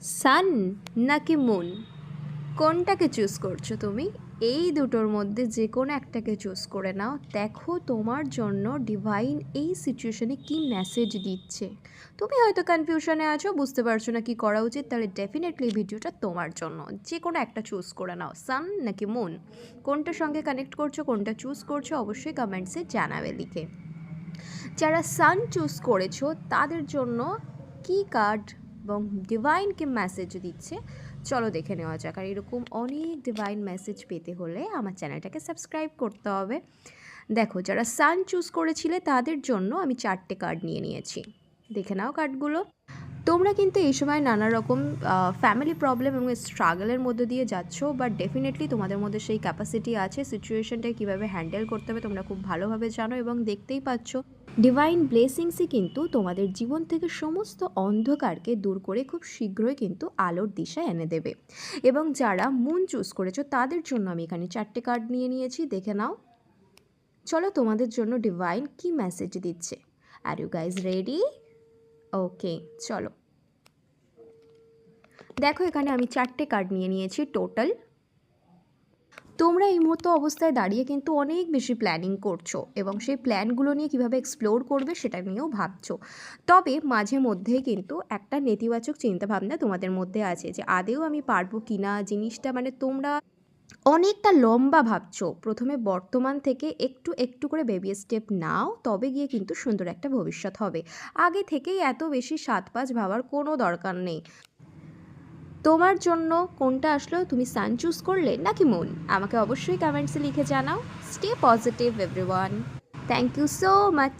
সান নাকি মুন, কোনটাকে চুজ করছো তুমি? এই দুটোর মধ্যে যে কোনো একটাকে চুজ করে নাও। দেখো তোমার জন্য ডিভাইন এই সিচুয়েশনে কি মেসেজ দিচ্ছে। তুমি হয়তো কনফিউশনে আছো, বুঝতে পারছো না কি করা উচিত, তাহলে ডেফিনেটলি ভিডিওটা তোমার জন্য। যে কোনো একটা চুজ করে নাও, সান নাকি মুন, কোনটার সঙ্গে কানেক্ট করছো, কোনটা চুজ করছো, অবশ্যই কমেন্টসে জানাবে লিখে। যারা সান চুজ করেছো তাদের জন্য কি কার্ড এবং ডিভাইন কি মেসেজ দিচ্ছে চলো দেখে নেওয়া যাক। আর এরকম অনেক ডিভাইন মেসেজ পেতে হলে আমার চ্যানেলটাকে সাবস্ক্রাইব করতে হবে। দেখো, যারা সান চুজ করেছিলে তাদের জন্য আমি 4টে কার্ড নিয়ে নিয়েছি, দেখে নাও কার্ডগুলো। তোমরা কিন্তু এই সময় নানা রকম ফ্যামিলি প্রবলেম এবং স্ট্রাগলের মধ্যে দিয়ে যাচ্ছ, বাট ডেফিনেটলি তোমাদের মধ্যে সেই ক্যাপাসিটি আছে। সিচুয়েশনটাকে কীভাবে হ্যান্ডেল করতে হবে তোমরা খুব ভালোভাবে জানো, এবং দেখতেই পাচ্ছ ডিভাইন ব্লেসিংসই কিন্তু তোমাদের জীবন থেকে সমস্ত অন্ধকারকে দূর করে খুব শীঘ্রই কিন্তু আলোর দিশায় এনে দেবে। এবং যারা মুন চুজ করেছো তাদের জন্য আমি এখানে 4টে কার্ড নিয়ে নিয়েছি, দেখে নাও। চলো তোমাদের জন্য ডিভাইন কি মেসেজ দিচ্ছে। Are you guys ready? Okay, চলো। দেখো, এখানে আমি 4টে কার্ড নিয়ে নিয়েছি টোটাল। তোমরা এই মুহূর্তে অবস্থায় দাঁড়িয়ে কিন্তু অনেক বেশি প্ল্যানিং করছো, এবং সেই প্ল্যানগুলো নিয়ে কীভাবে এক্সপ্লোর করবে সেটা নিয়েও ভাবছো। তবে মাঝে মধ্যেই কিন্তু একটা নেতিবাচক চিন্তাভাবনা তোমাদের মধ্যে আছে যে আদেও আমি পারবো কি না জিনিসটা, মানে তোমরা অনেকটা লম্বা ভাবছো। প্রথমে বর্তমান থেকে একটু একটু করে বেবি স্টেপ নাও, তবে গিয়ে কিন্তু সুন্দর একটা ভবিষ্যৎ হবে। আগে থেকেই এত বেশি 7-5 ভাবার কোনো দরকার নেই। তোমার জন্য কোনটা আসলো, তুমি সান চুজ করলে নাকি মুন, আমাকে অবশ্যই কমেন্টসে লিখে জানাও। Stay positive everyone, thank you so much.